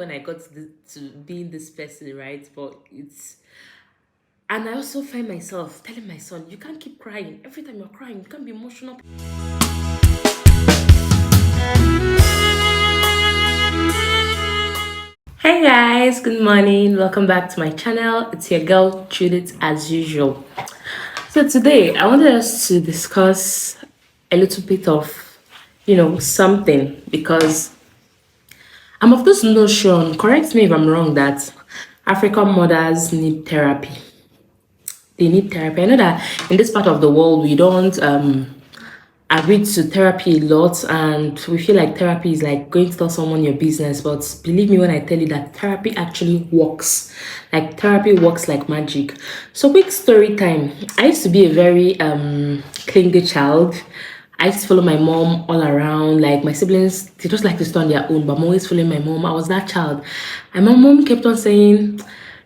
When I got to being this person, right? And I also find myself telling my son, you can't keep crying. Every time you're crying, you can't be emotional. Hey guys, good morning. Welcome back to my channel. It's your girl Judith as usual. So today I wanted us to discuss a little bit of, something because I'm of this notion, correct me if I'm wrong, that African mothers need therapy. They need therapy. I know that in this part of the world we don't agree to therapy a lot, and we feel like therapy is like going to tell someone your business. But believe me when I tell you that therapy actually works. Like therapy works like magic. So quick story time. I used to be a very clingy child. I used to follow my mom all around. Like my siblings, they just like to stay on their own, but I'm always following my mom. I was that child. And my mom kept on saying,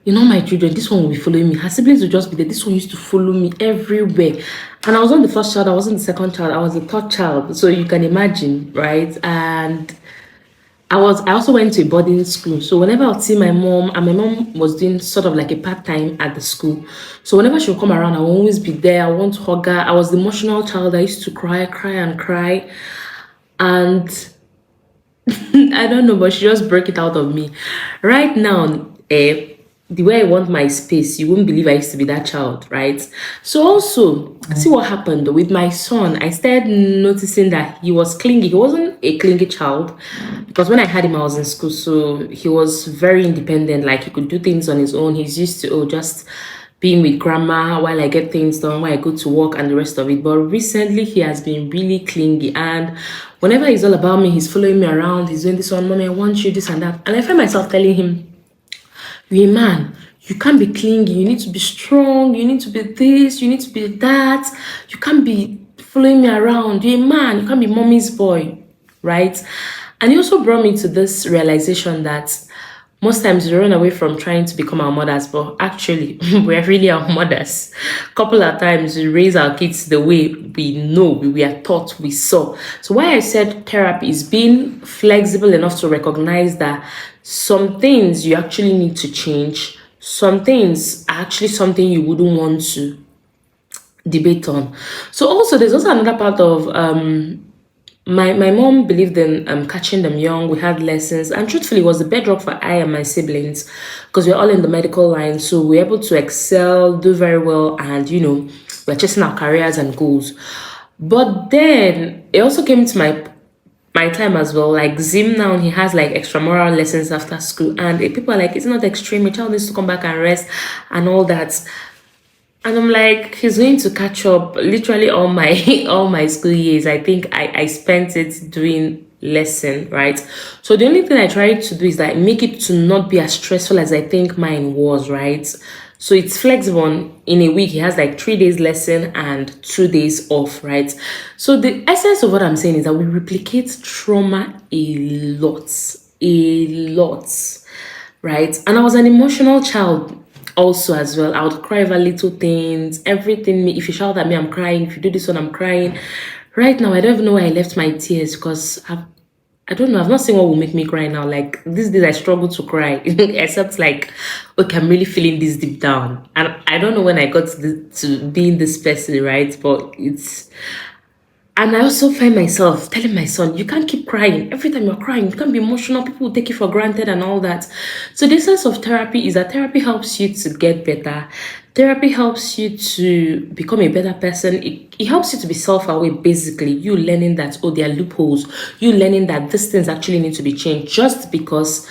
my children, this one will be following me. Her siblings will just be there. This one used to follow me everywhere. And I was not the first child, I wasn't the second child, I was the third child. So you can imagine, right? And I also went to a boarding school. So whenever I would see my mom, and my mom was doing sort of like a part-time at the school. So whenever she would come around, I would always be there. I want to hug her. I was the emotional child. I used to cry, cry and cry. And I don't know, but she just broke it out of me. Right now, the way I want my space, you wouldn't believe I used to be that child, right? So also, see what happened with my son. I started noticing that he was clingy. He wasn't a clingy child because when I had him, I was in school, so he was very independent. Like he could do things on his own. He's used to just being with grandma while I get things done, while I go to work and the rest of it. But recently he has been really clingy, and whenever he's all about me, he's following me around, he's doing this one, mommy, I want you, this and that. And I find myself telling him, you're a man, you can't be clingy, you need to be strong, you need to be this, you need to be that, you can't be following me around, you're a man, you can't be mommy's boy, right? And he also brought me to this realization that most times we run away from trying to become our mothers, but actually we're really our mothers. Couple of times we raise our kids the way we know, we are taught, we saw. So why I said therapy is being flexible enough to recognize that some things you actually need to change. Some things are actually something you wouldn't want to debate on. So also there's also another part of my mom believed in catching them young. We had lessons, and truthfully, it was the bedrock for I and my siblings because we're all in the medical line. So we're able to excel, do very well, and we're chasing our careers and goals. But then it also came to my time as well. Like Zim now, he has like extramural lessons after school, and people are like, it's not extreme. A child needs to come back and rest and all that. And I'm like, he's going to catch up. Literally all my all my school years, I think I spent it doing lesson, right? So the only thing I tried to do is like make it to not be as stressful as I think mine was, right? So it's flexible. In a week, he has like 3 days lesson and 2 days off, right? So the essence of what I'm saying is that we replicate trauma a lot, right? And I was an emotional child also as well. I would cry over little things, everything. If you shout at me, I'm crying. If you do this one, I'm crying. Right now, I don't even know where I left my tears because I don't know. I've not seen what will make me cry now. Like these days, I struggle to cry, except like, okay, I'm really feeling this deep down, and I don't know when I got to being this person, right? But and I also find myself telling my son, you can't keep crying. Every time you're crying, you can't be emotional. People will take you for granted and all that. So the essence of therapy is that therapy helps you to get better. Therapy helps you to become a better person. It helps you to be self-aware, basically. You learning that, oh, there are loopholes. You learning that these things actually need to be changed. Just because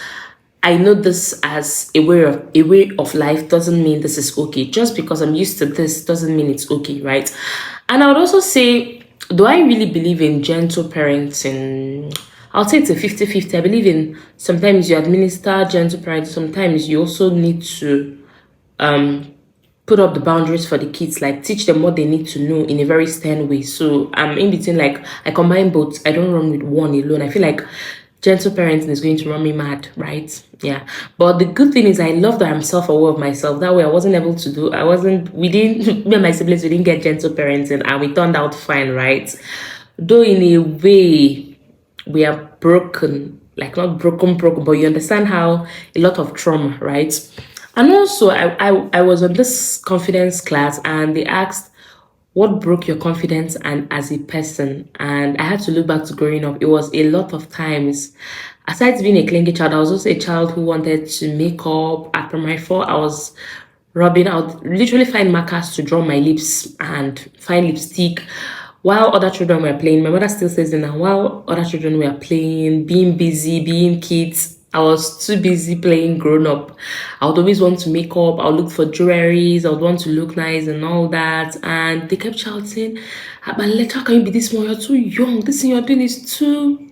I know this as a way of life doesn't mean this is okay. Just because I'm used to this doesn't mean it's okay, right? And I would also say, do I really believe in gentle parenting? I'll say it's a 50-50. I believe in sometimes you administer gentle parenting, sometimes you also need to put up the boundaries for the kids, like teach them what they need to know in a very stern way. So I'm in between, like I combine both. I don't run with one alone. I feel like gentle parenting is going to run me mad, right? Yeah. But the good thing is I love that I'm self-aware of myself. That way we didn't, me and my siblings, we didn't get gentle parenting and we turned out fine, right? Though in a way, we are broken like not broken, but you understand how a lot of trauma, right? And also, I was on this confidence class, and they asked, what broke your confidence and as a person? And I had to look back to growing up. It was a lot of times. Aside being a clingy child, I was also a child who wanted to make up. At primary four, I was rubbing out, literally find markers to draw my lips and find lipstick while other children were playing. My mother still says it now. While other children were playing, being busy, being kids, I was too busy playing grown up. I would always want to make up. I would look for jewelries. I would want to look nice and all that. And they kept shouting, "Ah, but later, how can you be this small? You're too young. This thing you're doing is too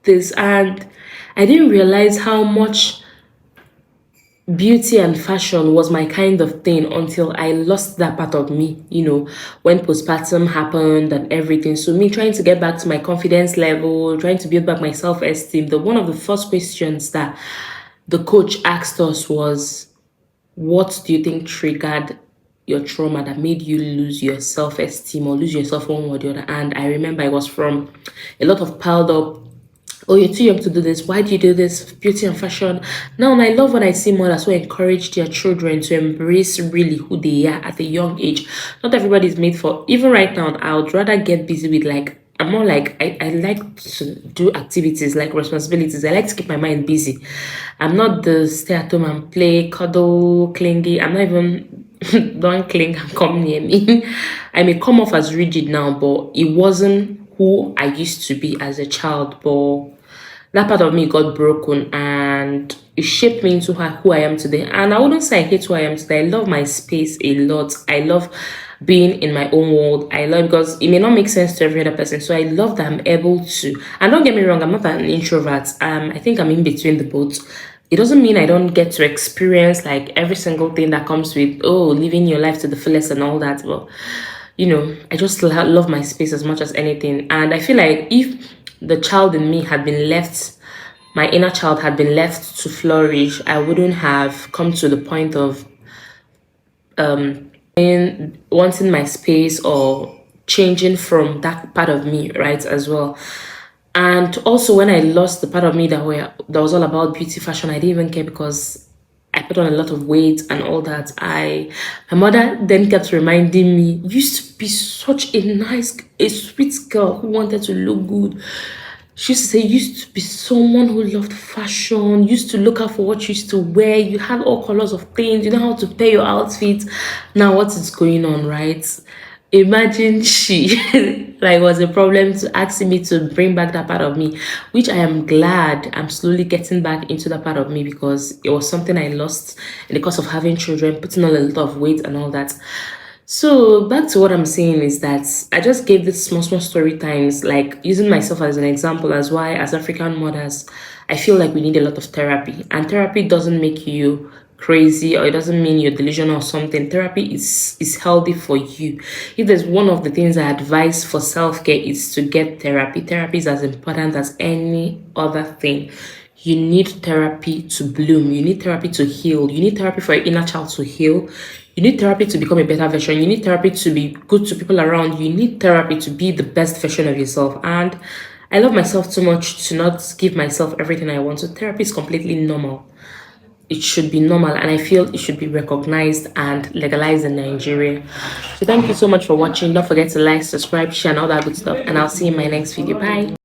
this." And I didn't realize how much beauty and fashion was my kind of thing until I lost that part of me, when postpartum happened and everything. So me trying to get back to my confidence level, trying to build back my self-esteem, the one of the first questions that the coach asked us was, what do you think triggered your trauma that made you lose your self-esteem or lose yourself one way or the other? And I remember it was from a lot of piled up, oh, you're too young to do this. Why do you do this? Beauty and fashion. Now, and I love when I see mothers who encourage their children to embrace really who they are at a young age. Not everybody is made for, even right now, I would rather get busy with like, I'm more like, I like to do activities like responsibilities. I like to keep my mind busy. I'm not the stay at home and play, cuddle, clingy. I'm not even, don't cling and come near me. I may come off as rigid now, but it wasn't who I used to be as a child. But that part of me got broken and it shaped me into who I am today. And I wouldn't say I hate who I am today. I love my space a lot. I love being in my own world. I love, because it may not make sense to every other person. So I love that I'm able to, and don't get me wrong, I'm not an introvert. I think I'm in between the both. It doesn't mean I don't get to experience like every single thing that comes with, oh, living your life to the fullest and all that. Well, I just love my space as much as anything. And I feel like if the child in me had been left, my inner child had been left to flourish, I wouldn't have come to the point of wanting my space or changing from that part of me, right, as well. And also when I lost the part of me that was all about beauty fashion, I didn't even care because I put on a lot of weight and all that. My mother then kept reminding me, you used to be such a sweet girl who wanted to look good. She used to say, you used to be someone who loved fashion, used to look out for what you used to wear, you had all colors of things, you know how to pair your outfits. Now what is going on, right? Imagine she like was a problem to asking me to bring back that part of me, which I am glad I'm slowly getting back into that part of me, because it was something I lost in the course of having children, putting on a lot of weight and all that. So back to what I'm saying is that I just gave this small story times, like using myself as an example as why as African mothers, I feel like we need a lot of therapy. And therapy doesn't make you crazy, or it doesn't mean you're delusional or something. Therapy is healthy for you. If there's one of the things I advise for self-care is to get therapy. Therapy is as important as any other thing. You need therapy to bloom. You need therapy to heal. You need therapy for your inner child to heal. You need therapy to become a better version. You need therapy to be good to people around. You need therapy to be the best version of yourself. And I love myself too much to not give myself everything I want. So therapy is completely normal. It should be normal, and I feel it should be recognized and legalized in Nigeria. So thank you so much for watching. Don't forget to like, subscribe, share, and all that good stuff. And I'll see you in my next video. Bye.